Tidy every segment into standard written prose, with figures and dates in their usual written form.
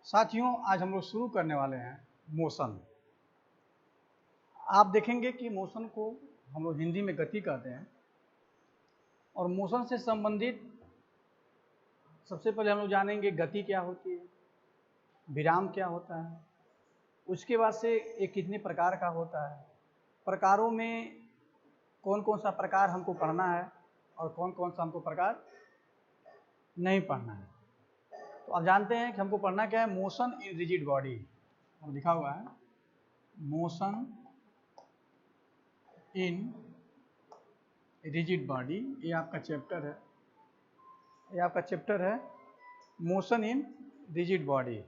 साथियों, आज हम लोग शुरू करने वाले हैं मोशन। आप देखेंगे कि मोशन को हम लोग हिंदी में गति कहते हैं और मोशन से संबंधित सबसे पहले हम लोग जानेंगे गति क्या होती है, विराम क्या होता है, उसके बाद से ये कितने प्रकार का होता है, प्रकारों में कौन कौन सा प्रकार हमको पढ़ना है और कौन कौन सा हमको प्रकार नहीं पढ़ना है। तो आप जानते हैं कि हमको पढ़ना क्या है, मोशन इन रिजिड बॉडी। अब लिखा हुआ है मोशन इन रिजिड बॉडी, ये आपका चैप्टर है, motion in rigid body.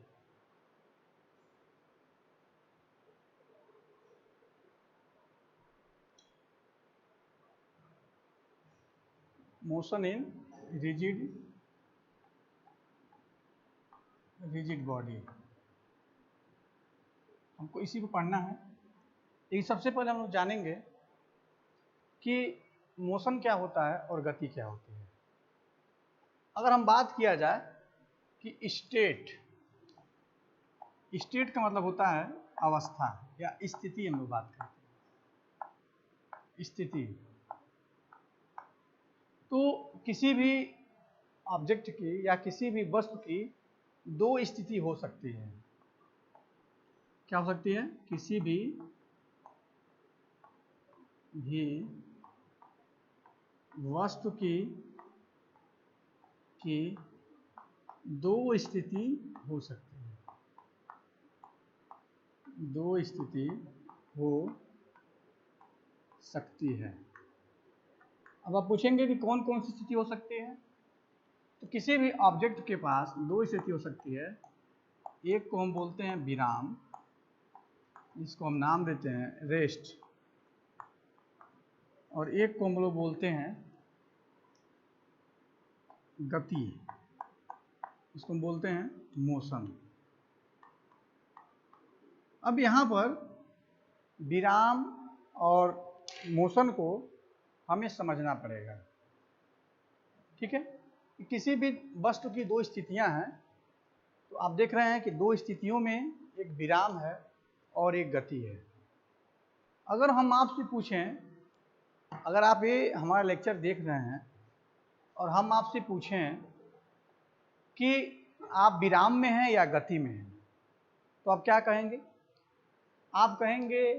Motion in rigid body, हमको इसी को पढ़ना है। लेकिन सबसे पहले हम लोग जानेंगे कि मोशन क्या होता है और गति क्या होती है। अगर हम बात किया जाए कि स्टेट का मतलब होता है अवस्था या स्थिति, हम लोग बात करते हैं स्थिति। तो किसी भी ऑब्जेक्ट की या किसी भी वस्तु की दो स्थिति हो सकती है। क्या हो सकती है? किसी भी वस्तु की दो स्थिति हो सकती है, दो स्थिति हो सकती है। अब आप पूछेंगे कि कौन कौन सी स्थिति हो सकती है। तो किसी भी ऑब्जेक्ट के पास दो स्थिति हो सकती है। एक को हम बोलते हैं विराम, इसको हम नाम देते हैं रेस्ट, और एक को हम लोग बोलते हैं गति, इसको हम बोलते हैं मोशन। अब यहाँ पर विराम और मोशन को हमें समझना पड़ेगा, ठीक है। किसी भी वस्तु की दो स्थितियां हैं, तो आप देख रहे हैं कि दो स्थितियों में एक विराम है और एक गति है। अगर हम आपसे पूछें, अगर आप ये हमारा लेक्चर देख रहे हैं और हम आपसे पूछें कि आप विराम में हैं या गति में हैं, तो आप क्या कहेंगे? आप कहेंगे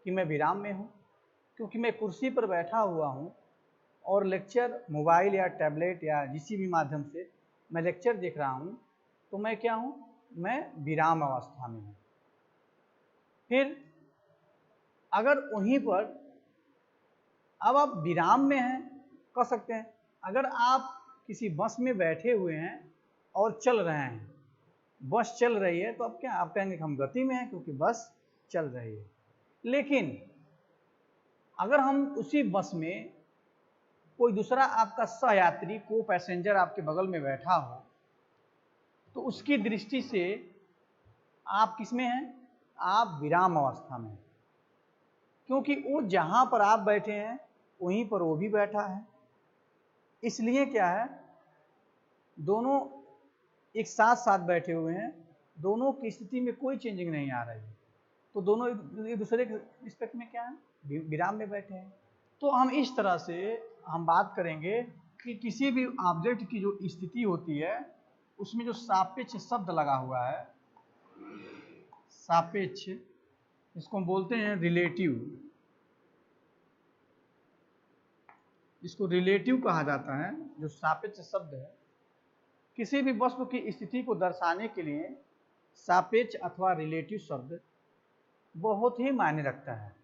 कि मैं विराम में हूँ, क्योंकि मैं कुर्सी पर बैठा हुआ हूँ और लेक्चर मोबाइल या टैबलेट या किसी भी माध्यम से मैं लेक्चर देख रहा हूँ, तो मैं क्या हूँ? मैं विराम अवस्था में हूँ। फिर अगर वहीं पर अब आप विराम में हैं, कह सकते हैं। अगर आप किसी बस में बैठे हुए हैं और चल रहे हैं, बस चल रही है, तो अब क्या आप कहेंगे कि हम गति में हैं क्योंकि बस चल रही है। लेकिन अगर हम उसी बस में कोई दूसरा आपका सहयात्री को पैसेंजर आपके बगल में बैठा हो, तो उसकी दृष्टि से आप किस में हैं? आप विराम अवस्था में, क्योंकि वो जहां पर आप बैठे हैं वहीं पर वो भी बैठा है। इसलिए क्या है, दोनों एक साथ साथ बैठे हुए हैं, दोनों की स्थिति में कोई चेंजिंग नहीं आ रही है, तो दोनों एक दूसरे के रिस्पेक्ट में क्या है? विराम में बैठे हैं। तो हम इस तरह से हम बात करेंगे कि किसी भी ऑब्जेक्ट की जो स्थिति होती है, उसमें जो सापेक्ष शब्द लगा हुआ है, सापेक्ष, इसको हम बोलते हैं रिलेटिव, इसको रिलेटिव कहा जाता है। जो सापेक्ष शब्द है, किसी भी वस्तु की स्थिति को दर्शाने के लिए सापेक्ष अथवा रिलेटिव शब्द बहुत ही मायने रखता है,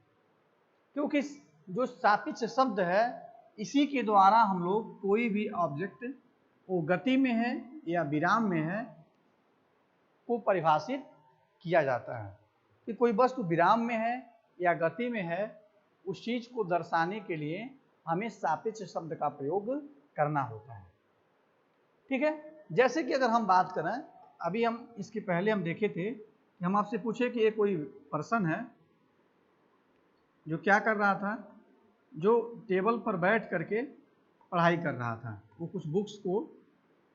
क्योंकि जो सापेक्ष शब्द है, इसी के द्वारा हम लोग कोई भी ऑब्जेक्ट वो गति में है या विराम में है को परिभाषित किया जाता है। कि कोई वस्तु विराम में है या गति में है, उस चीज को दर्शाने के लिए हमें सापेक्ष शब्द का प्रयोग करना होता है, ठीक है। जैसे कि अगर हम बात करें, अभी हम इसके पहले हम देखे थे कि हम आपसे पूछे कि ये कोई पर्सन है जो क्या कर रहा था, जो टेबल पर बैठ करके पढ़ाई कर रहा था। वो कुछ बुक्स को,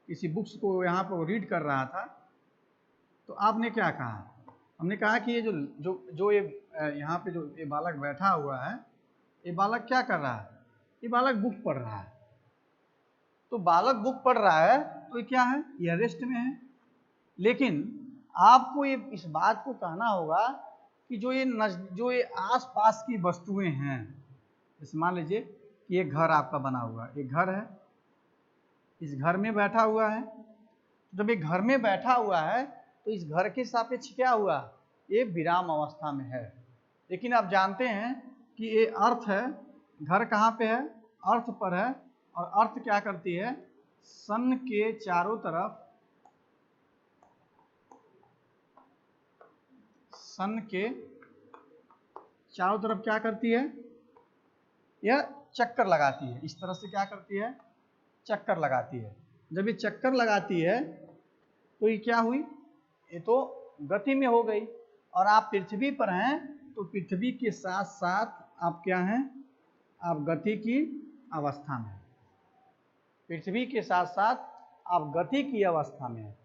किसी बुक्स को यहाँ पर रीड कर रहा था। तो आपने क्या कहा? हमने कहा कि ये जो जो जो ये यहाँ पे जो ये बालक बैठा हुआ है, ये बालक क्या कर रहा है? ये बालक बुक पढ़ रहा है। तो बालक बुक पढ़ रहा है तो ये क्या है? ये रेस्ट में है। लेकिन आपको ये इस बात को कहना होगा कि जो ये आसपास की वस्तुएं हैं, जैसे मान लीजिए कि ये घर आपका बना हुआ है, ये घर है, इस घर में बैठा हुआ है। जब ये घर में बैठा हुआ है तो इस घर के सापेक्ष क्या हुआ? ये विराम अवस्था में है। लेकिन आप जानते हैं कि ये अर्थ है, घर कहाँ पे है? अर्थ पर है। और अर्थ क्या करती है? सन के चारों तरफ, सन के चारों तरफ क्या करती है? यह चक्कर लगाती है। इस तरह से क्या करती है? चक्कर लगाती है। जब ये चक्कर लगाती है तो ये क्या हुई? ये तो गति में हो गई। और आप पृथ्वी पर हैं तो पृथ्वी के साथ साथ आप क्या हैं? आप गति की अवस्था में हैं। पृथ्वी के साथ साथ आप गति की अवस्था में हैं।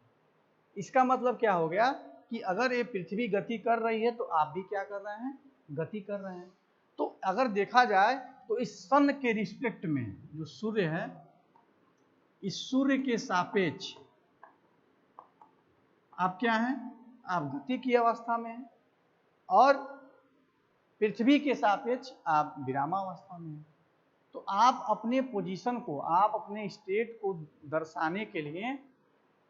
इसका मतलब क्या हो गया कि अगर ये पृथ्वी गति कर रही है तो आप भी क्या कर रहे हैं? गति कर रहे हैं। तो अगर देखा जाए तो इस सन के रिस्पेक्ट में जो सूर्य है, इस सूर्य के सापेक्ष आप क्या हैं? आप गति की अवस्था में हैं। और पृथ्वी के सापेक्ष आप विरामावस्था में हैं। तो आप अपने पोजीशन को, आप अपने स्टेट को दर्शाने के लिए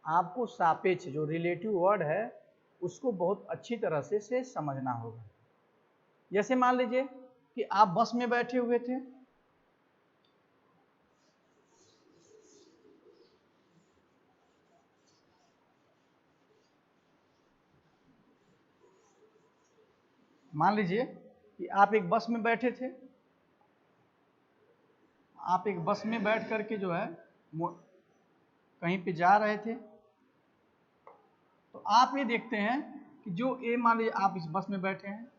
आपको सापेक्ष जो रिलेटिव वर्ड है उसको बहुत अच्छी तरह से समझना होगा। जैसे मान लीजिए कि आप बस में बैठे हुए थे, मान लीजिए कि आप एक बस में बैठे थे, आप एक बस में बैठ करके जो है कहीं पे जा रहे थे। तो आप ये देखते हैं कि जो ये मान लीजिए आप इस बस में बैठे हैं,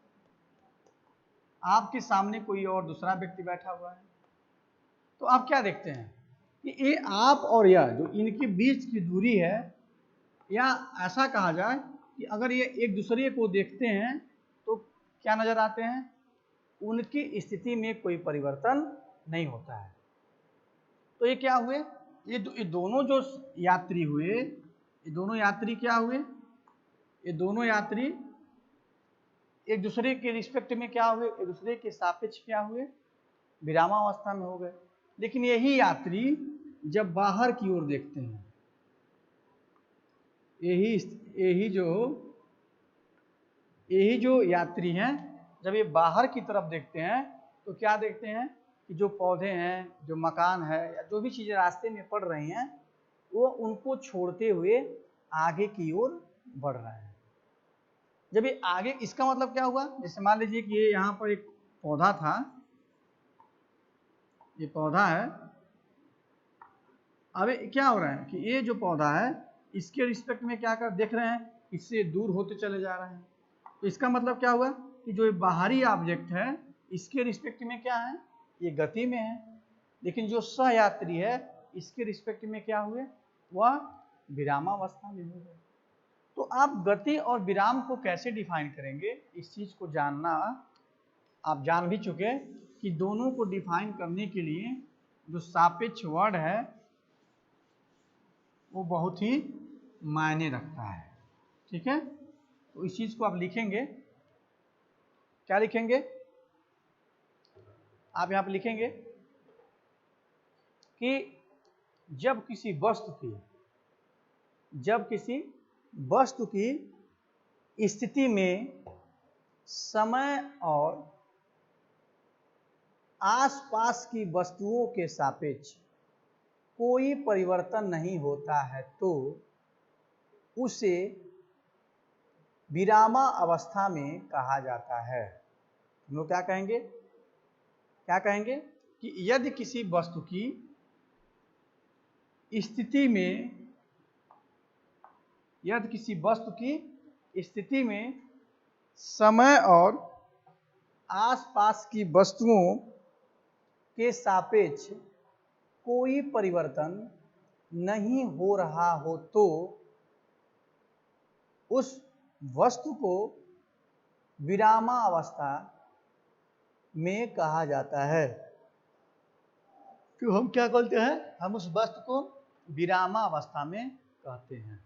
आपके सामने कोई और दूसरा व्यक्ति बैठा हुआ है। तो आप क्या देखते हैं कि ये आप और यह जो इनके बीच की दूरी है, या ऐसा कहा जाए कि अगर ये एक दूसरे को देखते हैं तो क्या नजर आते हैं? उनकी स्थिति में कोई परिवर्तन नहीं होता है। तो ये क्या हुए? ये दोनों जो यात्री हुए, ये दोनों यात्री क्या हुए? ये दोनों यात्री एक दूसरे के रिस्पेक्ट में क्या हुए? एक दूसरे के सापेक्ष क्या हुए? विरामावस्था में हो गए। लेकिन यही यात्री जब बाहर की ओर देखते हैं, यही जो यात्री हैं जब ये बाहर की तरफ देखते हैं तो क्या देखते हैं कि जो पौधे हैं, जो मकान है, या जो भी चीज़ें रास्ते में पड़ रही हैं वो उनको छोड़ते हुए आगे की ओर बढ़ रहे हैं। जब ये आगे, इसका मतलब क्या हुआ? जैसे मान लीजिए कि ये यहाँ पर एक पौधा था, ये पौधा है। अब क्या हो रहा है कि ये जो पौधा है इसके रिस्पेक्ट में क्या कर देख रहे हैं? इससे दूर होते चले जा रहे हैं। तो इसका मतलब क्या हुआ कि जो बाहरी ऑब्जेक्ट है इसके रिस्पेक्ट में क्या है? ये गति में है। लेकिन जो सहयात्री है इसके रिस्पेक्ट में क्या हुए? वह विरामावस्था में हो गए। तो आप गति और विराम को कैसे डिफाइन करेंगे? इस चीज को जानना, आप जान भी चुके कि दोनों को डिफाइन करने के लिए जो सापेक्ष वर्ड है वो बहुत ही मायने रखता है। ठीक है, तो इस चीज को आप लिखेंगे। क्या लिखेंगे? आप यहां पर लिखेंगे कि जब किसी वस्तु की स्थिति में समय और आसपास की वस्तुओं के सापेक्ष कोई परिवर्तन नहीं होता है तो उसे विरामा अवस्था में कहा जाता है। हम लोग क्या कहेंगे? क्या कहेंगे कि यदि किसी वस्तु की स्थिति में समय और आसपास की वस्तुओं के सापेक्ष कोई परिवर्तन नहीं हो रहा हो तो उस वस्तु को विरामावस्था में कहा जाता है। तो हम क्या बोलते हैं? हम उस वस्तु को विरामावस्था में कहते हैं।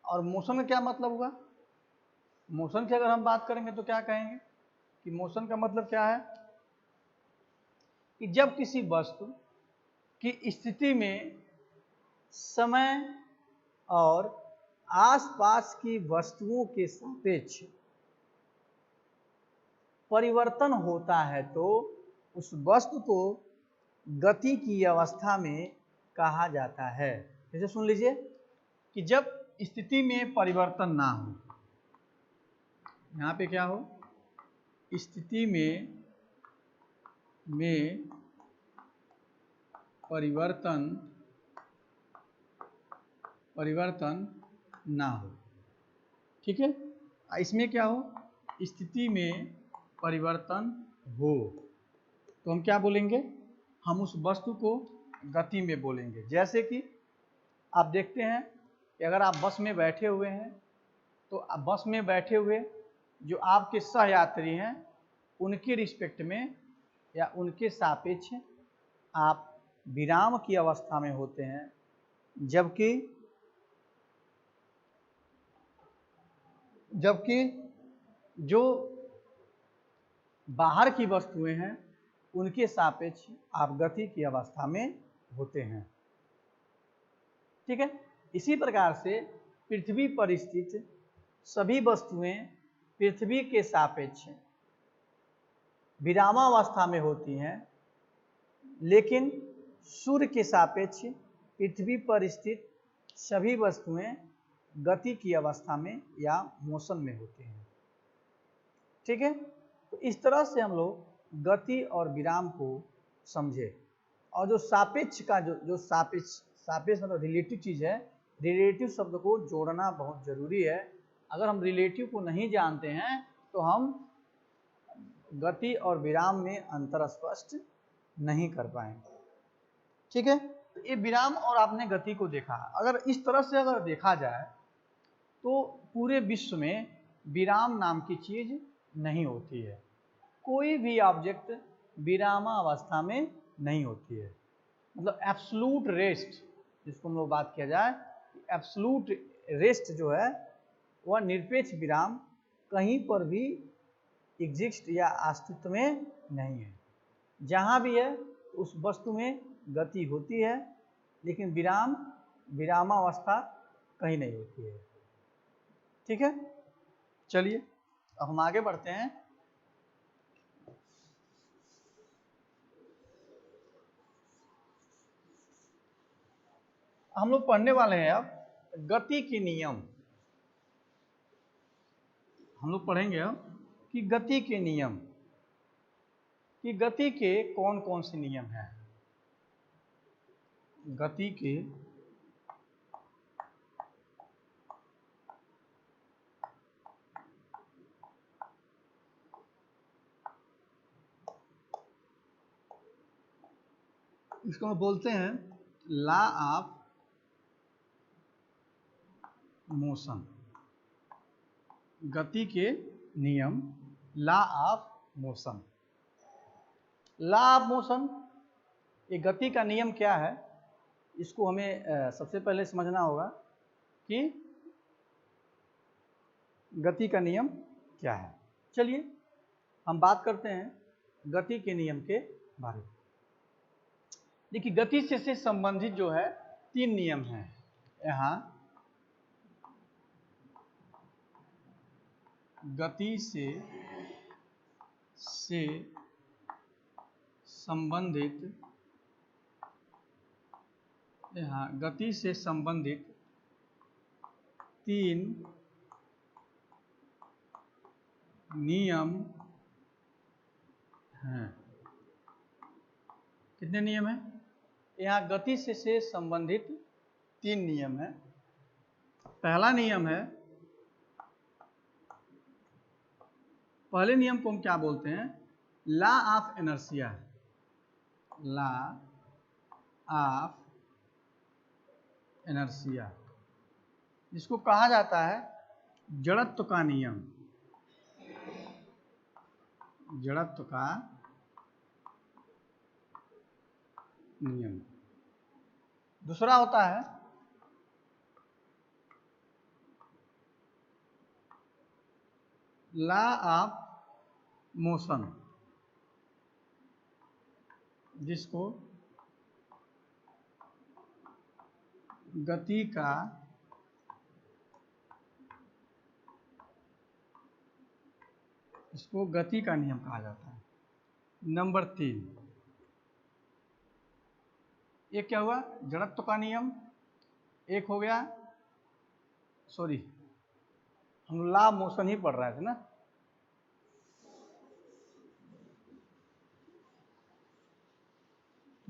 और मोशन का क्या मतलब हुआ? मोशन की अगर हम बात करेंगे तो क्या कहेंगे कि मोशन का मतलब क्या है कि जब किसी वस्तु की स्थिति में समय और आसपास की वस्तुओं के सापेक्ष परिवर्तन होता है तो उस वस्तु को गति की अवस्था में कहा जाता है। जैसे सुन लीजिए कि जब स्थिति में परिवर्तन ना हो, यहाँ पे क्या हो, स्थिति में परिवर्तन ना हो, ठीक है। इसमें क्या हो, स्थिति में परिवर्तन हो तो हम क्या बोलेंगे? हम उस वस्तु को गति में बोलेंगे। जैसे कि आप देखते हैं कि अगर आप बस में बैठे हुए हैं तो बस में बैठे हुए जो आपके सहयात्री हैं उनके रिस्पेक्ट में या उनके सापेक्ष आप विराम की अवस्था में होते हैं, जबकि जो बाहर की वस्तुएं हैं उनके सापेक्ष आप गति की अवस्था में होते हैं, ठीक है। इसी प्रकार से पृथ्वी पर स्थित सभी वस्तुएं पृथ्वी के सापेक्ष विरामावस्था में होती हैं, लेकिन सूर्य के सापेक्ष पृथ्वी पर स्थित सभी वस्तुएं गति की अवस्था में या मोशन में होती हैं, ठीक है। तो इस तरह से हम लोग गति और विराम को समझे। और जो सापेक्ष का जो सापेक्ष मतलब रिलेटिव चीज़ है, रिलेटिव शब्द को जोड़ना बहुत जरूरी है। अगर हम रिलेटिव को नहीं जानते हैं तो हम गति और विराम में अंतर स्पष्ट नहीं कर पाएंगे, ठीक है। ये विराम और आपने गति को देखा। अगर इस तरह से अगर देखा जाए तो पूरे विश्व में विराम नाम की चीज नहीं होती है। कोई भी ऑब्जेक्ट विरामावस्था में नहीं होती है। मतलब एब्सोल्यूट रेस्ट जिसको हम लोग बात किया जाए, एब्सोल्यूट रेस्ट जो है वह निरपेक्ष विराम कहीं पर भी एग्जिस्ट या अस्तित्व में नहीं है। जहाँ भी है उस वस्तु में गति होती है, लेकिन विरामावस्था कहीं नहीं होती है, ठीक है। चलिए अब हम आगे बढ़ते हैं। हम लोग पढ़ने वाले हैं अब गति के नियम। हम लोग पढ़ेंगे अब कि गति के नियम, कि गति के कौन कौन से नियम हैं। गति के इसको हम बोलते हैं लॉ ऑफ मोशन। गति के नियम, law of motion. Law of motion, ये गति का नियम क्या है, इसको हमें सबसे पहले समझना होगा कि गति का नियम क्या है। चलिए हम बात करते हैं गति के नियम के बारे में। देखिए गति से संबंधित जो है 3 नियम हैं। यहाँ गति से संबंधित, यहाँ गति से संबंधित 3 नियम हैं। कितने नियम हैं? यहाँ गति से संबंधित 3 नियम हैं। पहला नियम है, पहले नियम को हम क्या बोलते हैं? Law of inertia. Law of inertia, जिसको कहा जाता है जड़त्व का नियम, जड़त्व का नियम। दूसरा होता है लॉ ऑफ मोशन, जिसको गति का नियम कहा जाता है। नंबर 3, एक क्या हुआ, जड़त्व का नियम। एक हो गया, सॉरी हम लॉ ऑफ मोशन ही पढ़ रहे थे ना।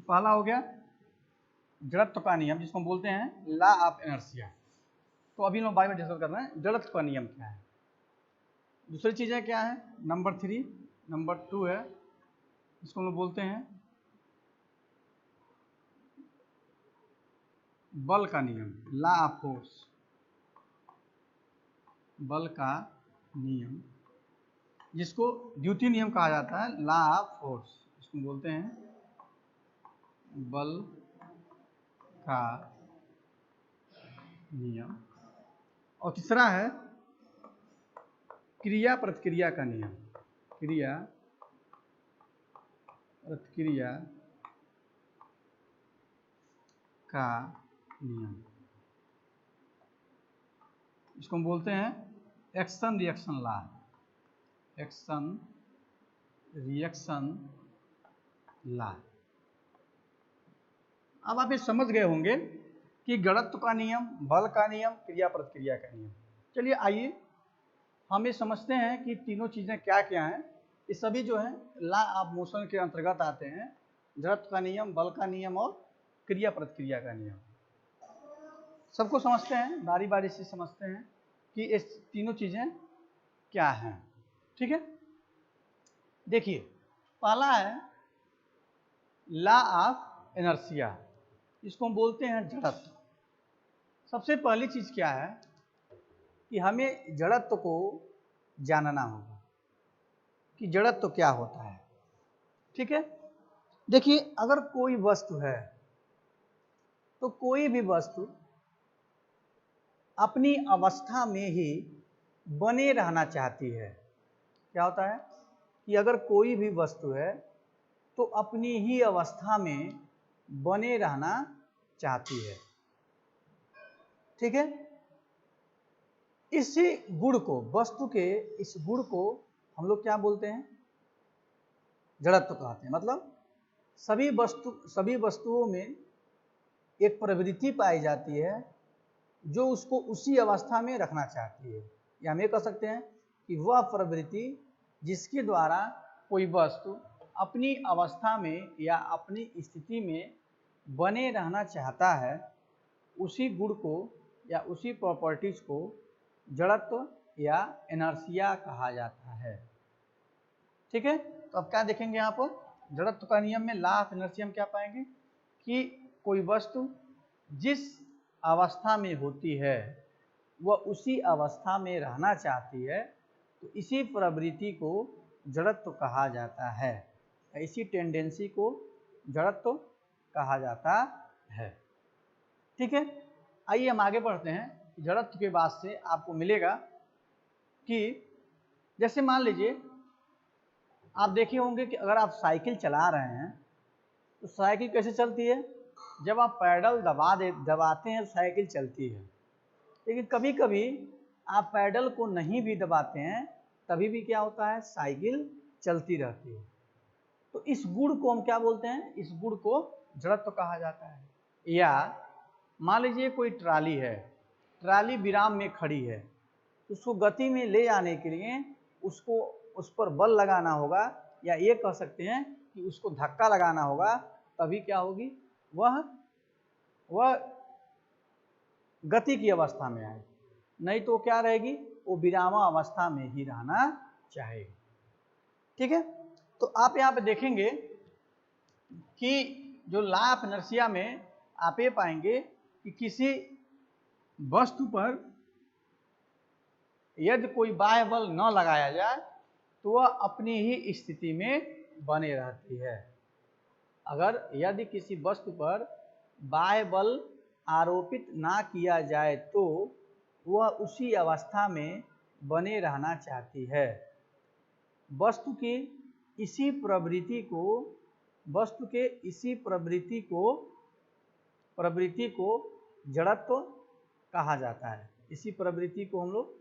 पहला हो गया जड़त्व का नियम, जिसको हम बोलते हैं लॉ ऑफ इनर्शिया। तो अभी हम बारे में डिस्कस कर रहे हैं जड़त्व का नियम क्या है। दूसरी चीजें क्या है, नंबर 3, नंबर 2 है, इसको हम लोग बोलते हैं बल का नियम, लॉ ऑफ फोर्स, बल का नियम, जिसको द्वितीय नियम कहा जाता है, लॉ ऑफ फोर्स, इसको बोलते हैं बल का नियम। और तीसरा है क्रिया प्रतिक्रिया का नियम, क्रिया प्रतिक्रिया का नियम, इसको हम बोलते हैं action reaction law, action reaction law. अब आप ये समझ गए होंगे कि जड़त्व का नियम, बल का नियम, क्रिया प्रतिक्रिया का नियम। चलिए आइए हम ये समझते हैं कि तीनों चीजें क्या क्या हैं। ये सभी जो है लॉ ऑफ मोशन के अंतर्गत आते हैं, जड़त्व का नियम, बल का नियम और क्रिया प्रतिक्रिया का नियम। सबको समझते हैं, बारी बारी से समझते हैं कि ये तीनों चीजें क्या हैं। ठीक है, देखिए पहला है लॉ ऑफ इनर्शिया, इसको हम बोलते हैं जड़त्व। सबसे पहली चीज क्या है कि हमें जड़त्व को जानना होगा कि जड़त्व क्या होता है। ठीक है, देखिए अगर कोई वस्तु है तो कोई भी वस्तु अपनी अवस्था में ही बने रहना चाहती है। क्या होता है कि अगर कोई भी वस्तु है तो अपनी ही अवस्था में बने रहना चाहती है। ठीक है, इसी गुण को, वस्तु के इस गुण को हम लोग क्या बोलते हैं, जड़त्व कहते हैं। मतलब सभी वस्तुओं में एक प्रवृत्ति पाई जाती है जो उसको उसी अवस्था में रखना चाहती है, या हम ये कह सकते हैं कि वह प्रवृत्ति जिसके द्वारा कोई वस्तु अपनी अवस्था में या अपनी स्थिति में बने रहना चाहता है, उसी गुण को या उसी प्रॉपर्टीज को जड़त्व या इनर्शिया कहा जाता है। ठीक है, तो अब क्या देखेंगे यहाँ पर, जड़त्व का नियम में लॉ ऑफ इनर्शिया हम क्या पाएंगे कि कोई वस्तु जिस अवस्था में होती है वह उसी अवस्था में रहना चाहती है, तो इसी प्रवृत्ति को जड़त्व कहा जाता है, इसी टेंडेंसी को जड़त्व कहा जाता है। ठीक है, आइए हम आगे बढ़ते हैं। जड़त्व के बाद से आपको मिलेगा कि जैसे मान लीजिए आप देखे होंगे कि अगर आप साइकिल चला रहे हैं तो साइकिल कैसे चलती है, जब आप पैडल दबाते हैं साइकिल चलती है। लेकिन कभी कभी आप पैडल को नहीं भी दबाते हैं तभी भी क्या होता है, साइकिल चलती रहती है। तो इस गुण को हम क्या बोलते हैं, इस गुण को जड़त्व कहा जाता है। या मान लीजिए कोई ट्राली है, ट्राली विराम में खड़ी है, तो उसको गति में ले जाने के लिए उसको उस पर बल लगाना होगा, या ये कह सकते हैं कि उसको धक्का लगाना होगा, तभी क्या होगी, वह गति की अवस्था में आए, नहीं तो क्या रहेगी, वो विरामा अवस्था में ही रहना चाहेगी। ठीक है, तो आप यहाँ पे देखेंगे कि जो लॉ ऑफ इनर्शिया में आप ये पाएंगे कि किसी वस्तु पर यदि कोई बाह्य बल न लगाया जाए तो वह अपनी ही स्थिति में बने रहती है। अगर यदि किसी वस्तु पर बाह्य बल आरोपित ना किया जाए तो वह उसी अवस्था में बने रहना चाहती है। वस्तु के इसी प्रवृत्ति को जड़त्व कहा जाता है। इसी प्रवृत्ति को हम लोग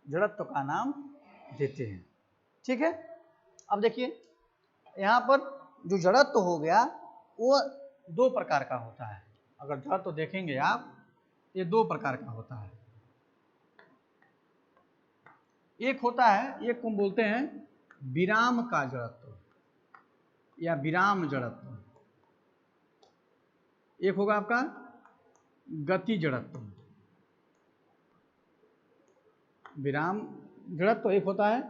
जड़त्व का नाम देते हैं। ठीक है, अब देखिए यहाँ पर जो जड़त्व हो गया वो दो प्रकार का होता है। अगर जड़त्व देखेंगे आप, ये दो प्रकार का होता है। एक होता है, एक को बोलते हैं विराम का जड़त्व या विराम जड़त्व। एक होगा आपका गति जड़त्व। विराम जड़त्व एक होता है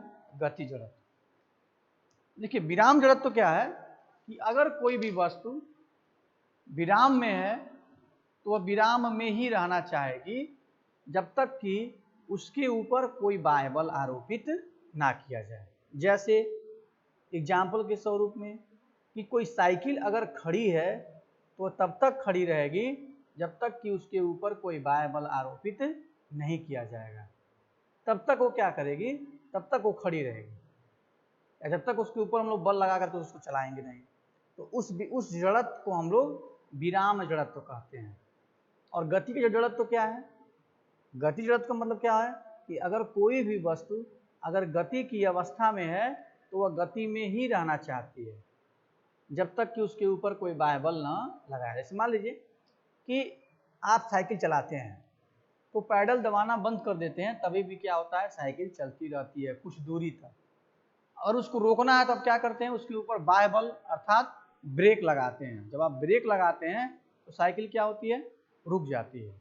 गति जड़त्व। देखिए विराम जड़त्व क्या है कि अगर कोई भी वस्तु विराम में है तो वह विराम में ही रहना चाहेगी जब तक कि उसके ऊपर कोई बाह्य बल आरोपित ना किया जाए। जैसे एग्जाम्पल के स्वरूप में कि कोई साइकिल अगर खड़ी है तो तब तक खड़ी रहेगी जब तक कि उसके ऊपर कोई बाह्य बल आरोपित नहीं किया जाएगा। तब तक वो क्या करेगी, तब तक वो खड़ी रहेगी, या जब तक उसके ऊपर हम लोग बल लगा करके उसको चलाएंगे नहीं। तो उस जड़त्व को हम लोग विराम जड़त्व कहते हैं। और गति के जड़त्व क्या है, गति जड़त्व का मतलब क्या है कि अगर कोई भी वस्तु अगर गति की अवस्था में है तो वह गति में ही रहना चाहती है जब तक कि उसके ऊपर कोई बाह्य बल न लगाए। जैसे मान लीजिए कि आप साइकिल चलाते हैं तो पैडल दबाना बंद कर देते हैं, तभी भी क्या होता है, साइकिल चलती रहती है कुछ दूरी तक। और उसको रोकना है तो आप क्या करते हैं, उसके ऊपर बाह्य बल अर्थात ब्रेक लगाते हैं। जब आप ब्रेक लगाते हैं तो साइकिल क्या होती है, रुक जाती है।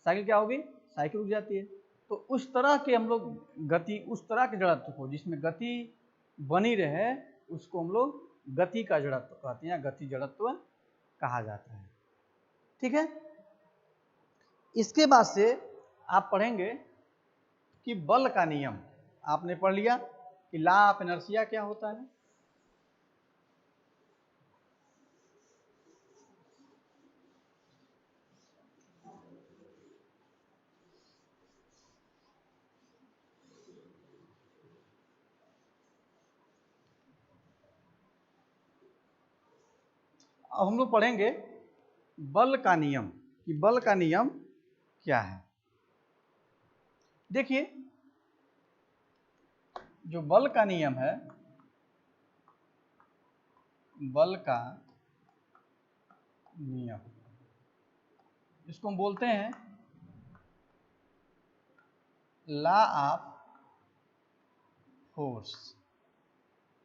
साइकिल क्या होगी, साइकिल रुक जाती है। तो उस तरह के हम लोग गति, उस तरह के जड़त्व को जिसमें गति बनी रहे उसको हम लोग गति का जड़त्व कहते हैं या गति जड़त्व कहा जाता है। ठीक है, इसके बाद से आप पढ़ेंगे कि बल का नियम। आपने पढ़ लिया कि लॉ ऑफ इनर्शिया क्या होता है। अब हम लोग पढ़ेंगे बल का नियम कि बल का नियम क्या है। देखिए जो बल का नियम है, बल का नियम इसको हम बोलते हैं लॉ ऑफ फोर्स।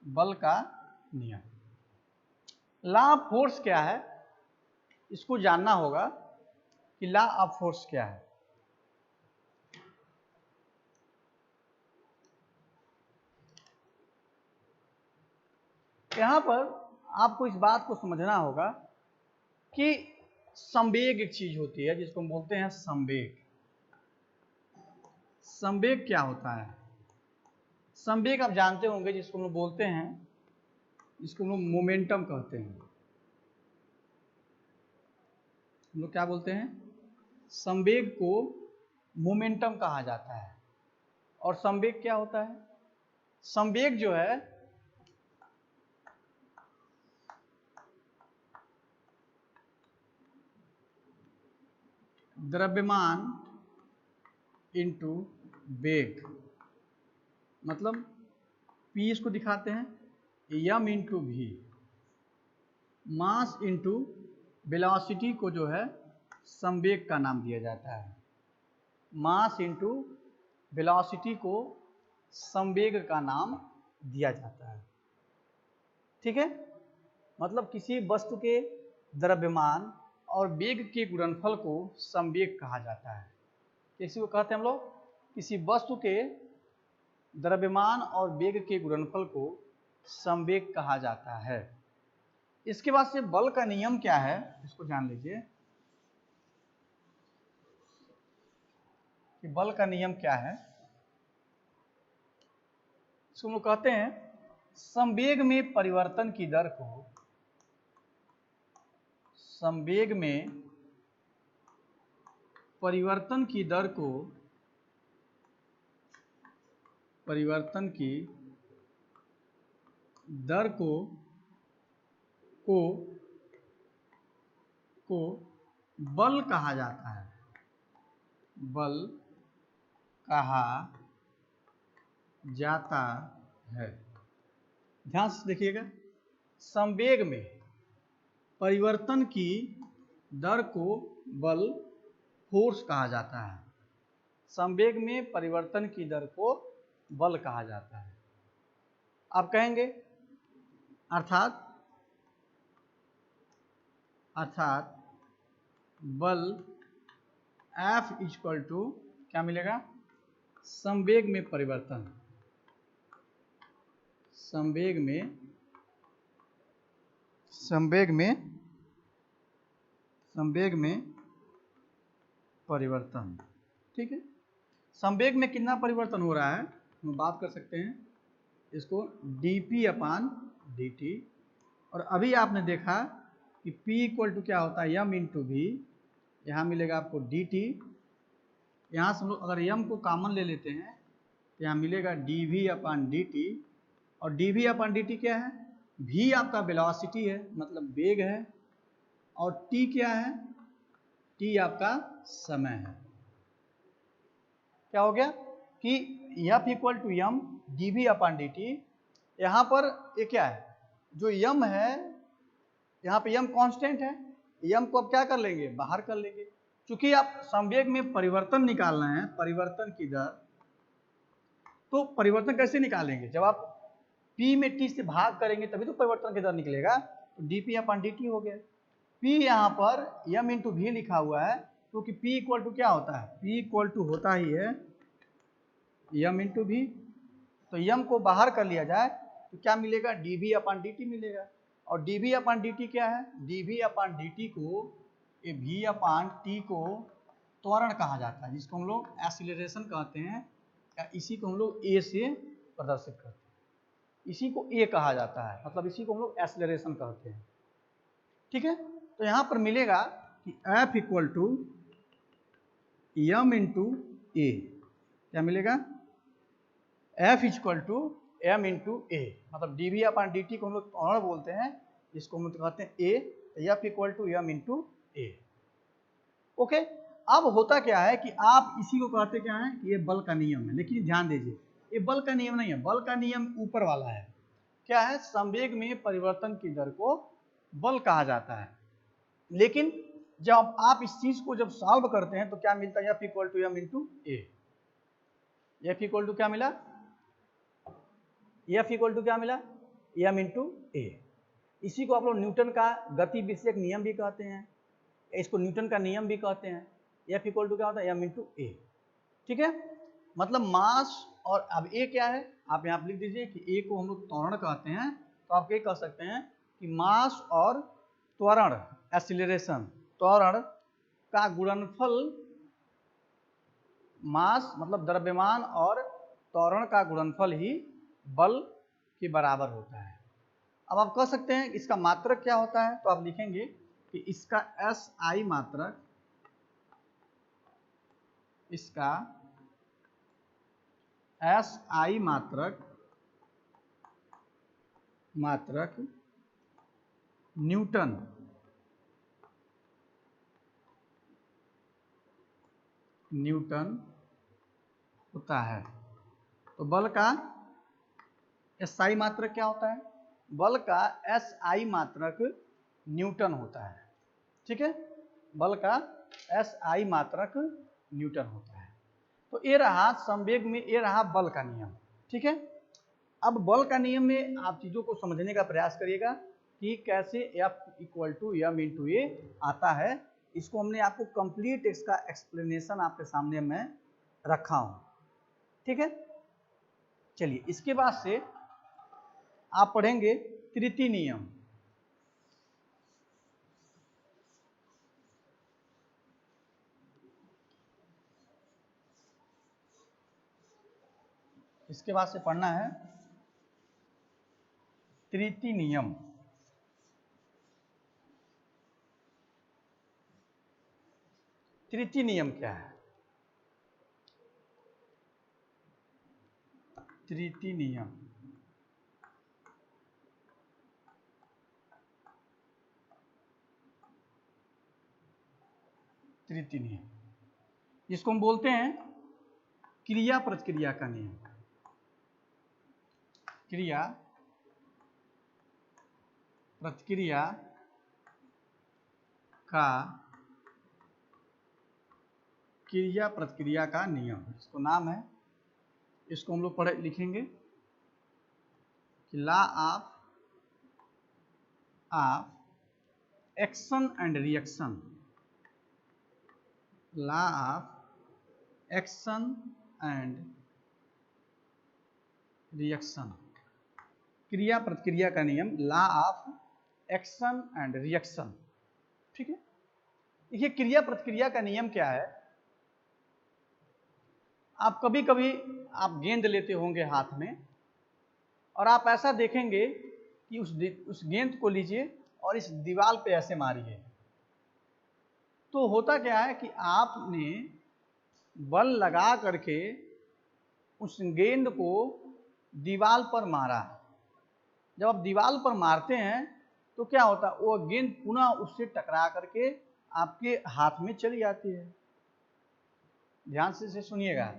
बल का नियम, लॉ ऑफ फोर्स क्या है इसको जानना होगा कि लॉ ऑफ फोर्स क्या है। यहां पर आपको इस बात को समझना होगा कि संवेग एक चीज होती है जिसको हम बोलते हैं संवेग। संवेग क्या होता है, संवेग आप जानते होंगे जिसको हम लोग बोलते हैं, जिसको हम लोग मोमेंटम कहते हैं। हम लोग क्या बोलते हैं, संवेग को मोमेंटम कहा जाता है। और संवेग क्या होता है, संवेग जो है द्रव्यमान इंटू वेग, मतलब P इसको दिखाते हैं m into v, mass into velocity को जो है संवेग का नाम दिया जाता है। मास इंटू वेलोसिटी को संवेग का नाम दिया जाता है। ठीक है, मतलब किसी वस्तु के द्रव्यमान और वेग के गुणनफल को संवेग कहा जाता है। इसी को कहते हैं हम लोग, किसी वस्तु के द्रव्यमान और वेग के गुणनफल को संवेग कहा जाता है। इसके बाद से बल का नियम क्या है इसको जान लीजिए। कि बल का नियम क्या है। इसको हम कहते हैं संवेग में परिवर्तन की दर को, संवेग में परिवर्तन की दर को, परिवर्तन की दर को बल कहा जाता है, बल कहा जाता है। ध्यान से देखिएगा, संवेग में परिवर्तन की दर को बल, फोर्स कहा जाता है। संवेग में परिवर्तन की दर को बल कहा जाता है। आप कहेंगे अर्थात बल F इक्वल टू क्या मिलेगा, संवेग में परिवर्तन, संवेग में परिवर्तन। ठीक है, संवेग में कितना परिवर्तन हो रहा है हम बात कर सकते हैं इसको dp/dt। और अभी आपने देखा कि p इक्वल टू क्या होता है, m इंटू v। यहाँ मिलेगा आपको dt, यहाँ से हम लोग अगर m को कॉमन ले लेते हैं तो यहाँ मिलेगा dv/dt। और dv/dt क्या है, v आपका वेलोसिटी है, मतलब वेग है, और t क्या है, t आपका समय है। क्या हो गया कि F equal to m dv/dt। यहाँ पर ये क्या है, जो m है, यहाँ पे m कांस्टेंट है, m को अब क्या कर लेंगे, बाहर कर लेंगे। क्योंकि आप संवेग में परिवर्तन निकालना है, परिवर्तन की दर, तो परिवर्तन कैसे निकालेंगे, जब आप p में t से भाग करेंगे तभी तो परिवर्तन की दर निकलेगा। तो dp/dt हो गया। p यहाँ पर m इंटू v लिखा हुआ है, क्योंकि p इक्वल टू क्या होता है, p इक्वल टू होता ही है m इंटू v। तो m को बाहर कर लिया जाए तो क्या मिलेगा, dv/dt मिलेगा। और dv/dt क्या है, dv/dt को v/t को त्वरण कहा जाता है, जिसको हम लोग एक्सीलरेशन कहते हैं, या इसी को हम लोग a से प्रदर्शित करते हैं। इसी को a कहा जाता है, मतलब इसी को हम लोग एक्सीलरेशन कहते हैं। ठीक है, तो यहाँ पर मिलेगा कि F equal to m into A. क्या मिलेगा, F equal to m into A, मतलब dv/dt को हम लोग त्वरण बोलते हैं, जिसको हम लोग कहते हैं a। तो F equal to m into a. Okay, अब होता क्या है कि आप इसी को कहते क्या है कि ये बल का नियम है। लेकिन ध्यान दीजिए, ये बल का नियम नहीं है, बल का नियम ऊपर वाला है। क्या है, संवेग में परिवर्तन की दर को बल कहा जाता है। लेकिन जब आप इस चीज को जब सॉल्व करते हैं तो क्या मिलता है, F equal to m into a. F equal to क्या मिला, F इक्वल टू क्या मिला, m इंटू ए। इसी को आप लोग न्यूटन का गति विषयक नियम भी कहते हैं, इसको न्यूटन का नियम भी कहते हैं। F इक्वल टू क्या होता है, m इंटू ए। ठीक है, मतलब मास, और अब a क्या है, आप यहाँ पर लिख दीजिए कि a को हम लोग त्वरण कहते हैं। तो आप ये कह सकते हैं कि मास और त्वरण, एक्सीलरेशन, त्वरण का गुणनफल, मास मतलब द्रव्यमान और त्वरण का गुणनफल ही बल के बराबर होता है। अब आप कह सकते हैं इसका मात्रक क्या होता है, तो आप लिखेंगे कि इसका SI मात्रक, इसका SI मात्रक न्यूटन होता है। तो बल का SI मात्रक क्या होता है, बल का SI मात्रक न्यूटन होता है। ठीक है, बल का SI मात्रक न्यूटन होता है। तो ये रहा संवेग में, ये रहा बल का नियम। ठीक है, अब बल का नियम में आप चीजों को समझने का प्रयास करिएगा कि कैसे F equal to m into A आता है। इसको हमने आपको कंप्लीट इसका एक्सप्लेनेशन आपके सामने मैं रखा हूं। ठीक है, चलिए इसके बाद से आप पढ़ेंगे तृतीय नियम। इसके बाद से पढ़ना है तृतीय नियम। तृतीय नियम क्या है? तृतीय नियम तृतीय नियम जिसको हम बोलते हैं क्रिया प्रतिक्रिया का नियम। क्रिया प्रतिक्रिया का नियम, इसको नाम है, इसको हम लोग पढ़े लिखेंगे कि law of action and reaction. Law of action and reaction, क्रिया प्रतिक्रिया का नियम, law of action and reaction. ठीक है, देखिए क्रिया प्रतिक्रिया का नियम क्या है। आप कभी कभी आप गेंद लेते होंगे हाथ में और आप ऐसा देखेंगे कि उस गेंद को लीजिए और इस दीवार पे ऐसे मारिए, तो होता क्या है कि आपने बल लगा करके उस गेंद को दीवार पर मारा। जब आप दीवार पर मारते हैं तो क्या होता है, वो गेंद पुनः उससे टकरा करके आपके हाथ में चली आती है। ध्यान से सुनिएगा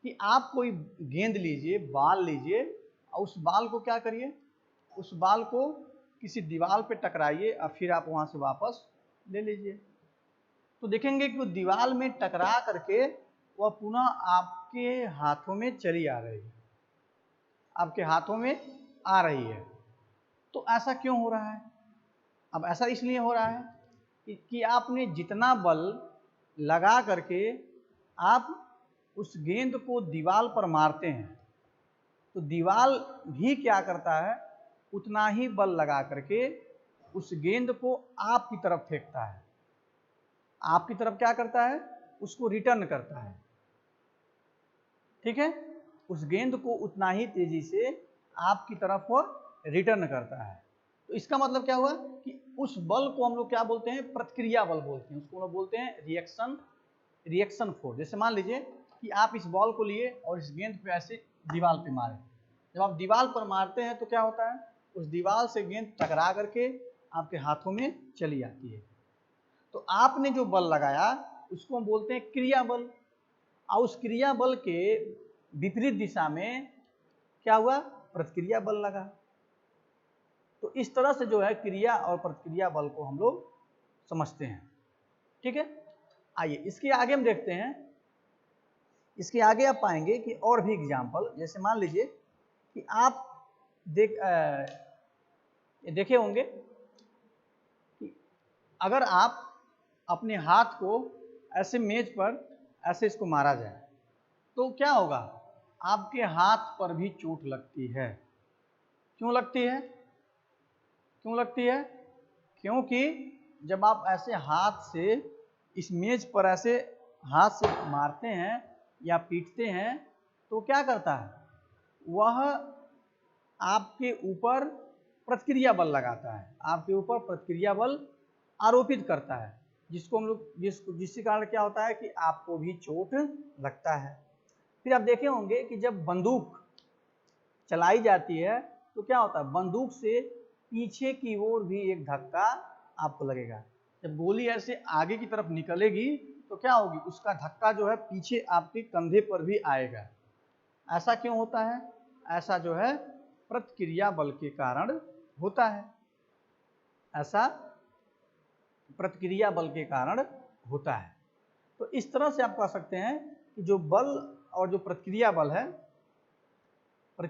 कि आप कोई गेंद लीजिए, बॉल लीजिए और उस बॉल को क्या करिए, उस बॉल को किसी दीवार पे टकराइए और फिर आप वहां से वापस ले लीजिए, तो देखेंगे कि वो दीवार में टकरा करके वह पुनः आपके हाथों में चली आ रही है, आपके हाथों में आ रही है। तो ऐसा क्यों हो रहा है? अब ऐसा इसलिए हो रहा है कि आपने जितना बल लगा करके आप उस गेंद को दीवार पर मारते हैं, तो दीवार भी क्या करता है, उतना ही बल लगा करके उस गेंद को आपकी तरफ फेंकता है। आपकी तरफ क्या करता है, उसको रिटर्न करता है। ठीक है, उस गेंद को उतना ही तेजी से आपकी तरफ वो रिटर्न करता है। तो इसका मतलब क्या हुआ कि उस बल को हम लोग क्या बोलते हैं, प्रतिक्रिया बल बोलते हैं। उसको हम लोग बोलते हैं रिएक्शन फोर्स। जैसे मान लीजिए कि आप इस बॉल को लिए और इस गेंद पे ऐसे दीवार पे मारे। जब आप दीवार पर मारते हैं तो क्या होता है, उस दीवार से गेंद टकरा करके आपके हाथों में चली आती है। तो आपने जो बल लगाया उसको हम बोलते हैं क्रिया बल, और उस क्रिया बल के विपरीत दिशा में क्या हुआ, प्रतिक्रिया बल लगा। तो इस तरह से जो है क्रिया और प्रतिक्रिया बल को हम लोग समझते हैं। ठीक है, आइए इसके आगे हम देखते हैं। इसके आगे आप पाएंगे कि और भी एग्जाम्पल, जैसे मान लीजिए कि आप देखे होंगे कि अगर आप अपने हाथ को ऐसे मेज पर ऐसे इसको मारा जाए तो क्या होगा, आपके हाथ पर भी चोट लगती है। क्यों लगती है? क्यों लगती है? क्योंकि जब आप ऐसे हाथ से इस मेज पर ऐसे हाथ से मारते हैं या पीटते हैं तो क्या करता है, वह आपके ऊपर प्रतिक्रिया बल लगाता है, आपके ऊपर प्रतिक्रिया बल आरोपित करता है, जिसको हम लोग जिसके कारण क्या होता है कि आपको भी चोट लगता है। फिर आप देखे होंगे कि जब बंदूक चलाई जाती है तो क्या होता है, बंदूक से पीछे की ओर भी एक धक्का आपको लगेगा। जब गोली ऐसे आगे की तरफ निकलेगी तो क्या होगी, उसका धक्का जो है पीछे आपके कंधे पर भी आएगा। ऐसा क्यों होता है? ऐसा जो है प्रतिक्रिया बल के कारण होता है। ऐसा प्रतिक्रिया बल के कारण होता है। तो इस तरह से आप कह सकते हैं कि जो बल और जो प्रतिक्रिया बल है,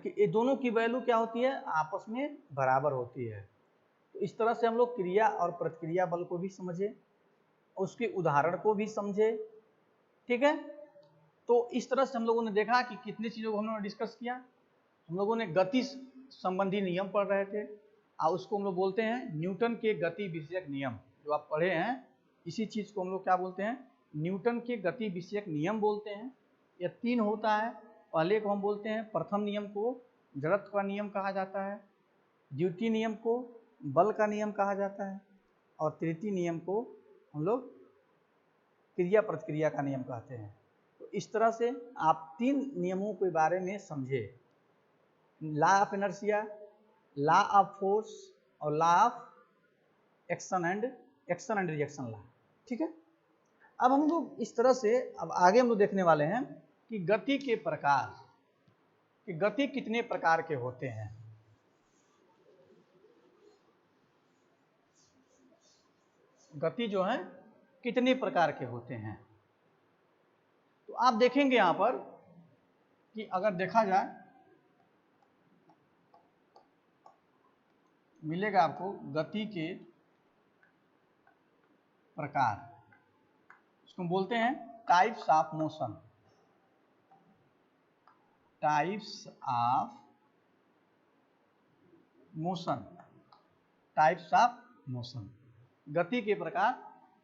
ये दोनों की वैल्यू क्या होती है, आपस में बराबर होती है। तो इस तरह से हम लोग क्रिया और प्रतिक्रिया बल को भी समझे, उसके उदाहरण को भी समझे। ठीक है, तो इस तरह से हम लोगों ने देखा कि कितनी चीज़ों को हम लोगों ने डिस्कस किया। हम लोगों ने गति संबंधी नियम पढ़ रहे थे और उसको हम लोग बोलते हैं न्यूटन के गति विषयक नियम। जो आप पढ़े हैं इसी चीज़ को हम लोग क्या बोलते हैं, न्यूटन के गति विषयक नियम बोलते हैं। यह 3 होता है, पहले को हम बोलते हैं प्रथम नियम को जड़त्व का नियम कहा जाता है, द्वितीय नियम को बल का नियम कहा जाता है, और तृतीय नियम को हम लोग क्रिया प्रतिक्रिया का नियम कहते हैं। तो इस तरह से आप 3 नियमों के बारे में समझे, law of inertia, law of force और law of action and reaction law. ठीक है, अब हम लोग इस तरह से अब आगे हम लोग देखने वाले हैं कि गति के प्रकार, कि गति कितने प्रकार के होते हैं। गति जो है कितने प्रकार के होते हैं। तो आप देखेंगे यहां पर कि अगर देखा जाए मिलेगा आपको गति के प्रकार, इसको बोलते हैं types of motion, types of motion, types of motion, गति के प्रकार,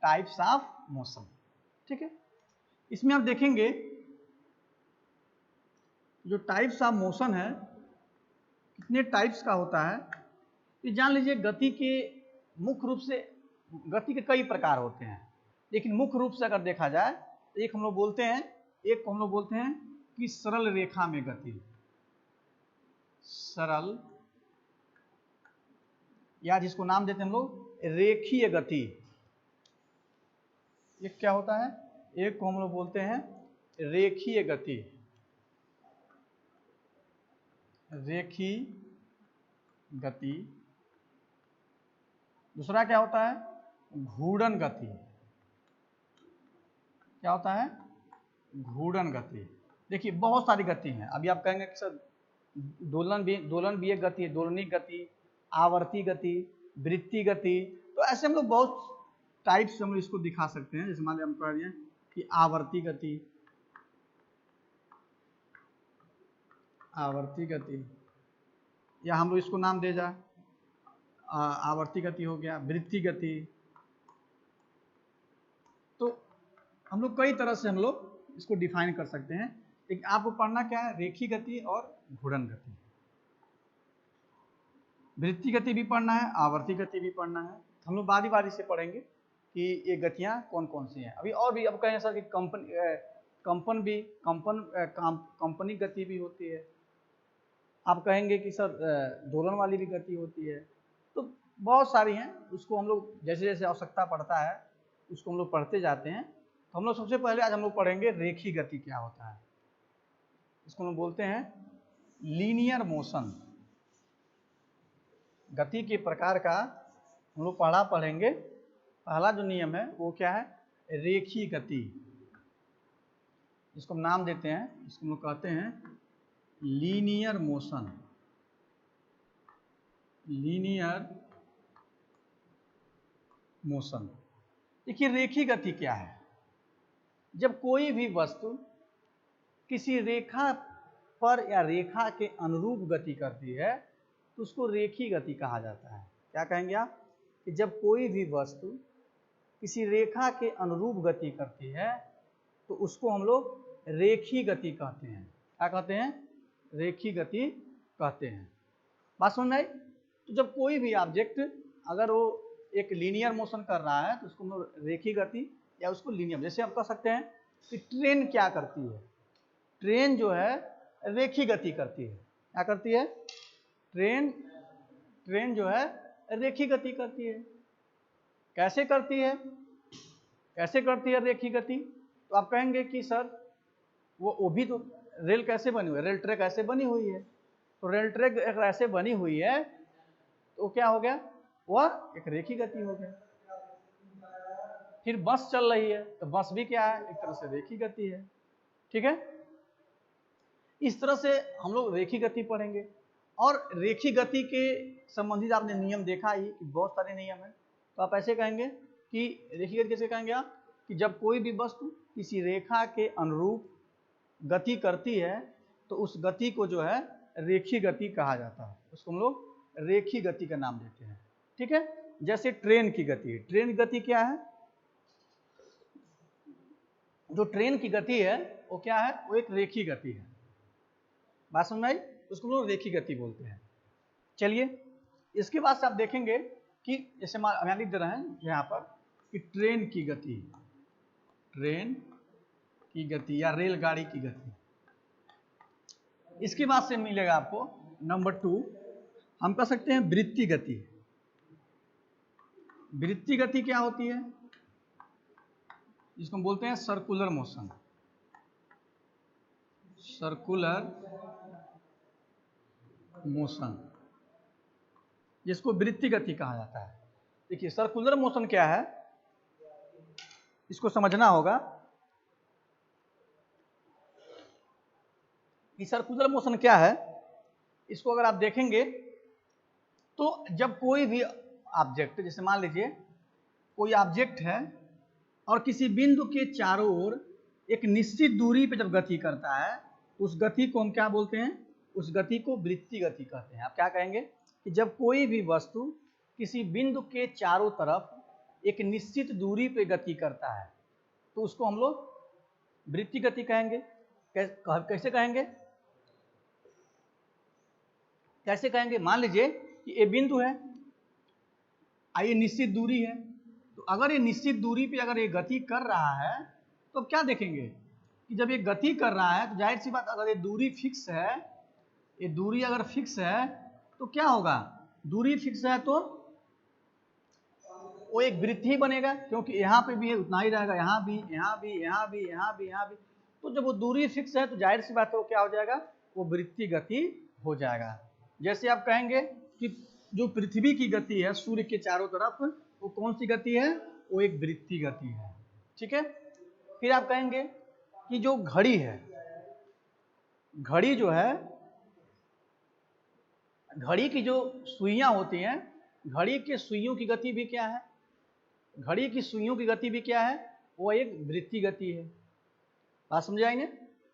टाइप्स ऑफ मोशन। ठीक है, इसमें आप देखेंगे जो टाइप्स ऑफ मोशन है कितने टाइप्स का होता है। ये जान लीजिए गति के मुख्य रूप से गति के कई प्रकार होते हैं, लेकिन मुख्य रूप से अगर देखा जाए तो एक हम लोग बोलते हैं, एक को हम लोग बोलते हैं कि सरल रेखा में गति, सरल, या जिसको नाम देते हैं हम लोग रेखीय गति। एक क्या होता है, एक को हम लोग बोलते हैं रेखीय गति, रेखीय गति। दूसरा क्या होता है, घूर्णन गति। क्या होता है, घूर्णन गति। देखिए बहुत सारी गति हैं। अभी आप कहेंगे कि सर दोलन भी एक गति है, दोलनिक गति, आवर्ती गति, वृत्तीय गति। तो ऐसे हम लोग बहुत टाइप से हम लोग इसको दिखा सकते हैं। जैसे मान लिया हम कह रहे हैं कि आवर्ती गति, आवर्ती गति, या हम लोग इसको नाम दे जाए आवर्ती गति हो गया, वृत्तीय गति। तो हम लोग कई तरह से हम लोग इसको डिफाइन कर सकते हैं, लेकिन आपको पढ़ना क्या है, रेखीय गति और घूर्णन गति। वृत्तीय गति भी पढ़ना है, आवर्ती गति भी पढ़ना है। हम लोग बारी बारी से पढ़ेंगे कि ये गतियां कौन कौन सी हैं। अभी और भी अब कहें सर कि कंपनी गति भी होती है। आप कहेंगे कि सर दोलन वाली भी गति होती है। तो बहुत सारी हैं, उसको हम लोग जैसे जैसे आवश्यकता पड़ता है उसको हम लोग पढ़ते जाते हैं। तो हम लोग सबसे पहले आज हम लोग पढ़ेंगे रेखीय गति क्या होता है। इसको हम बोलते हैं लीनियर मोशन। गति के प्रकार का हम लोग पढ़ेंगे। पहला जो नियम है वो क्या है, रेखीय गति। इसको हम नाम देते हैं, इसको हम लोग कहते हैं लीनियर मोशन, लीनियर मोशन। देखिए रेखीय गति क्या है, जब कोई भी वस्तु किसी रेखा पर या रेखा के अनुरूप गति करती है तो उसको रेखीय गति कहा जाता है। क्या कहेंगे आप, कि जब कोई भी वस्तु किसी रेखा के अनुरूप गति करती है तो उसको हम लोग रेखीय गति कहते हैं। क्या कहते हैं, रेखीय गति कहते हैं। बात समझ में आई। तो जब कोई भी ऑब्जेक्ट अगर वो एक लीनियर मोशन कर रहा है तो उसको हम लोग रेखीय गति या उसको लीनियर, जैसे हम कह सकते हैं कि ट्रेन क्या करती है, ट्रेन जो है रेखीय गति करती है। क्या करती है, ट्रेन जो है रेखीय गति करती है। कैसे करती है, कैसे करती है रेखीय गति। तो आप कहेंगे कि सर वो भी तो रेल कैसे बनी हुई है, रेल ट्रैक ऐसे बनी हुई है। तो रेल ट्रैक अगर ऐसे बनी हुई है तो क्या हो गया, वह एक रेखीय गति हो गया। फिर बस चल रही है तो बस भी क्या है, एक तरह से रेखीय गति है। ठीक है, इस तरह से हम लोग रेखीय गति पढ़ेंगे। और रेखीय गति के संबंधित आपने नियम देखा ही कि बहुत सारे नियम हैं। तो आप ऐसे कहेंगे कि रेखीय गति कैसे कहेंगे आप, कि जब कोई भी वस्तु किसी रेखा के अनुरूप गति करती है तो उस गति को जो है रेखीय गति कहा जाता है। उसको हम लोग रेखीय गति का नाम देते हैं। ठीक है, जैसे ट्रेन की गति, ट्रेन की गति क्या है, जो ट्रेन की गति है वो क्या है, वो एक रेखीय गति है। बात समझ में आई? उसको हम लोग रेखीय गति बोलते हैं। चलिए इसके बाद से आप देखेंगे कि जैसे हम लिख दे रहे हैं यहाँ पर कि ट्रेन की गति, ट्रेन की गति या रेलगाड़ी की गति। इसके बाद से मिलेगा आपको नंबर 2, हम कह सकते हैं वृत्तीय गति। वृत्तीय गति क्या होती है? जिसको हम बोलते हैं सर्कुलर मोशन, सर्कुलर मोशन, जिसको वृत्तीय गति कहा जाता है। देखिए सर्कुलर मोशन क्या है, इसको समझना होगा कि सर्कुलर मोशन क्या है। इसको अगर आप देखेंगे तो जब कोई भी ऑब्जेक्ट, जैसे मान लीजिए कोई ऑब्जेक्ट है और किसी बिंदु के चारों ओर एक निश्चित दूरी पर जब गति करता है तो उस गति को हम क्या बोलते हैं? उस गति को वृत्तीय गति कहते हैं। आप क्या कहेंगे कि जब कोई भी वस्तु किसी बिंदु के चारों तरफ एक निश्चित दूरी पे गति करता है तो उसको हम लोग वृत्तीय गति कहेंगे। कैसे कहेंगे? कैसे कहेंगे? मान लीजिए कि ये बिंदु है, ये निश्चित दूरी है, तो अगर ये निश्चित दूरी पे अगर ये गति कर रहा है तो क्या देखेंगे कि जब ये गति कर रहा है तो जाहिर सी बात, अगर ये दूरी फिक्स है, ये दूरी अगर फिक्स है तो क्या होगा? दूरी फिक्स है तो वो एक वृत्त ही बनेगा, क्योंकि यहाँ पे भी उतना ही रहेगा, यहाँ भी, यहाँ भी, यहाँ भी, यहाँ भी, यहाँ भी। तो जब वो दूरी फिक्स है तो जाहिर सी बात है वो क्या हो जाएगा? वो वृत्तीय गति हो जाएगा। जैसे आप कहेंगे कि जो पृथ्वी की गति है सूर्य के चारों तरफ, वो कौन सी गति है? वो एक वृत्तीय गति है। ठीक है। फिर आप कहेंगे कि जो घड़ी है, घड़ी जो है, घड़ी की जो सुइयां होती हैं, घड़ी के सुइयों की गति भी क्या है? घड़ी की सुइयों की गति भी क्या है? वो एक वृत्तीय गति है। बात समझ आई ना?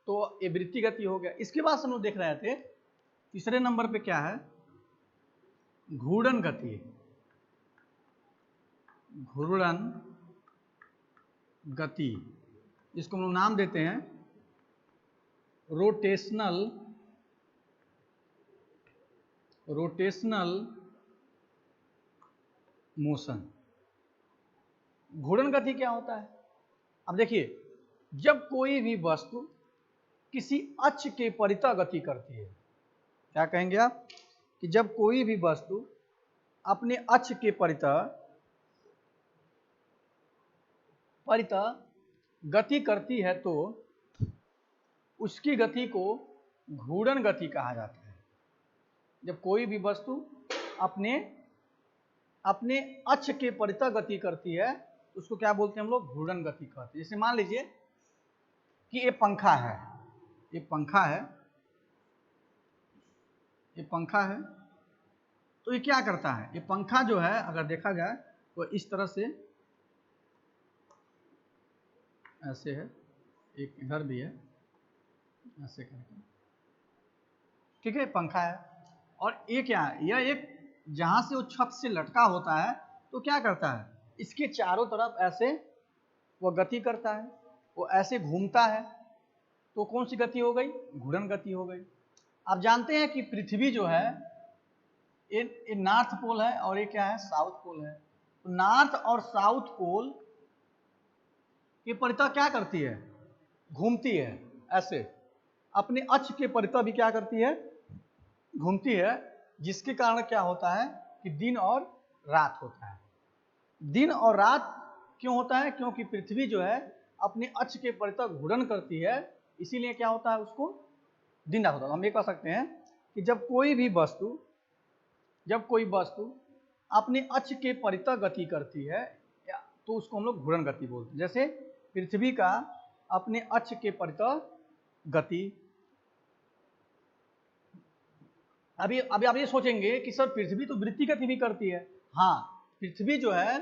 तो ये वृत्तीय गति हो गया। इसके बाद हम लोग देख रहे थे तीसरे नंबर पे क्या है? घूर्णन गति। घूर्णन गति, जिसको हम लोग नाम देते हैं रोटेशनल मोशन। घूर्णन गति क्या होता है? अब देखिए, जब कोई भी वस्तु किसी अक्ष के परितः गति करती है, क्या कहेंगे आप? कि जब कोई भी वस्तु अपने अक्ष के परितः गति करती है तो उसकी गति को घूर्णन गति कहा जाता है। जब कोई भी वस्तु अपने अक्ष के परितः गति करती है उसको क्या बोलते हैं हम लोग? घूर्णन गति कहते हैं। जैसे मान लीजिए कि ये पंखा है, ये पंखा है, ये पंखा है, तो ये क्या करता है? ये पंखा जो है अगर देखा जाए तो इस तरह से ऐसे है, एक इधर भी है, ऐसे करके, ठीक है, पंखा है। और ये क्या है? यह एक जहां से वो छत से लटका होता है तो क्या करता है? इसके चारों तरफ ऐसे वो गति करता है, वो ऐसे घूमता है, तो कौन सी गति हो गई? घूर्णन गति हो गई। आप जानते हैं कि पृथ्वी जो है ये नॉर्थ पोल है और ये क्या है? साउथ पोल है। तो नॉर्थ और साउथ पोल के परितः क्या करती है? घूमती है ऐसे, अपने अक्ष के परितः भी क्या करती है? घूमती है, जिसके कारण क्या होता है कि दिन और रात होता है। दिन और रात क्यों होता है? क्योंकि पृथ्वी जो है अपने अक्ष के परितः घूर्णन करती है, इसीलिए क्या होता है? उसको दिन रात होता है। हम ये कह सकते हैं कि जब कोई वस्तु अपने अक्ष के परितः गति करती है तो उसको हम लोग घूर्णन गति बोलते हैं। जैसे पृथ्वी का अपने अक्ष के परितः गति। अभी आप ये सोचेंगे कि सर पृथ्वी तो वृत्तीय गति भी करती है। हाँ, पृथ्वी जो है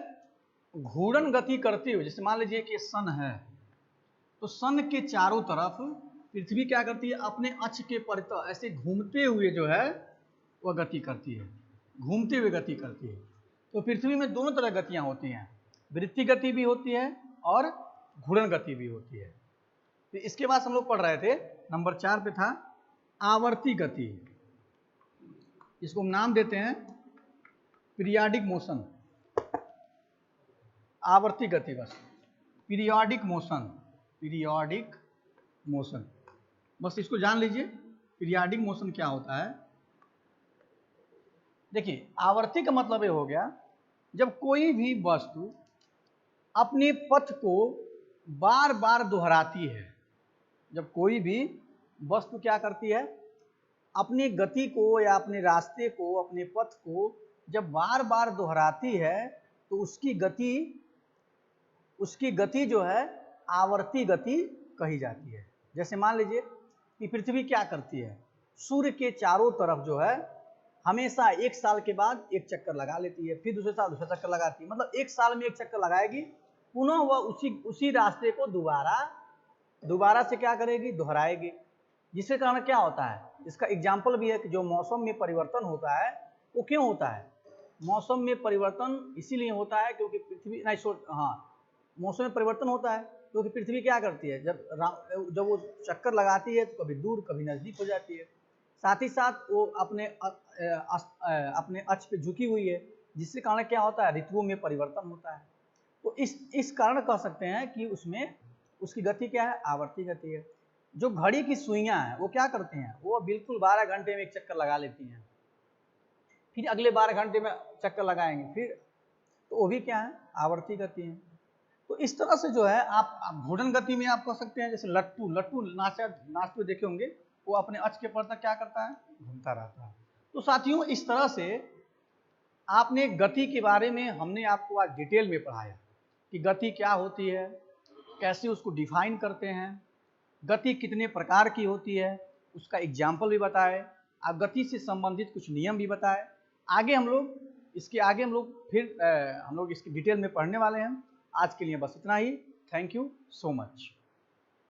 घूर्णन गति करती हुई, जैसे मान लीजिए कि सन है, तो सन के चारों तरफ पृथ्वी क्या करती है? अपने अक्ष के परितः ऐसे घूमते हुए जो है वह गति करती है, घूमते हुए गति करती है। तो पृथ्वी में दोनों तरह गतियां होती हैं, वृत्तीय गति भी होती है और घूर्णन गति भी होती है। तो इसके बाद हम लोग पढ़ रहे थे, नंबर 4 पे था आवर्ती गति, इसको हम नाम देते हैं पीरियाडिक मोशन, आवर्ती गति, बस पीरियाडिक मोशन, पीरियाडिक मोशन, बस इसको जान लीजिए पीरियाडिक मोशन क्या होता है। देखिए आवर्ती का मतलब ये हो गया जब कोई भी वस्तु अपने पथ को बार बार दोहराती है, जब कोई भी वस्तु क्या करती है, अपनी गति को या अपने रास्ते को, अपने पथ को जब बार बार दोहराती है तो उसकी गति जो है आवर्ती गति कही जाती है। जैसे मान लीजिए कि पृथ्वी क्या करती है, सूर्य के चारों तरफ जो है हमेशा 1 साल के बाद एक चक्कर लगा लेती है, फिर दूसरे साल दूसरा चक्कर लगाती है, मतलब 1 साल में एक चक्कर लगाएगी, पुनः वह उसी रास्ते को दोबारा से क्या करेगी, दोहराएगी। जिसके कारण क्या होता है, इसका एग्जाम्पल भी है कि जो मौसम में परिवर्तन होता है वो क्यों होता है, मौसम में परिवर्तन इसीलिए होता है क्योंकि पृथ्वी मौसम में परिवर्तन होता है क्योंकि पृथ्वी क्या करती है, जब वो चक्कर लगाती है तो कभी दूर कभी नज़दीक हो जाती है, साथ ही साथ वो अपने अक्ष पे झुकी हुई है, जिसके कारण क्या होता है, ऋतुओं में परिवर्तन होता है। तो इस कारण कह सकते हैं कि उसमें उसकी गति क्या है, आवर्ती गति है। जो घड़ी की सुइयां हैं वो क्या करती हैं, वो बिल्कुल 12 घंटे में एक चक्कर लगा लेती हैं, फिर अगले 12 घंटे में चक्कर लगाएंगे, फिर तो वो भी क्या है, आवर्ती गति है। तो इस तरह से जो है आप घूर्णन गति में आप कह सकते हैं, जैसे लट्टू नाचते देखे होंगे, वो अपने अक्ष के पर तक क्या करता है, घूमता रहता है। तो साथियों इस तरह से आपने गति के बारे में हमने आपको आज डिटेल में पढ़ाया कि गति क्या होती है, कैसे उसको डिफाइन करते हैं, गति कितने प्रकार की होती है, उसका एग्जाम्पल भी बताए, आप गति से संबंधित कुछ नियम भी बताए। आगे हम लोग फिर हम लोग इसकी डिटेल में पढ़ने वाले हैं। आज के लिए बस इतना ही। Thank you so much.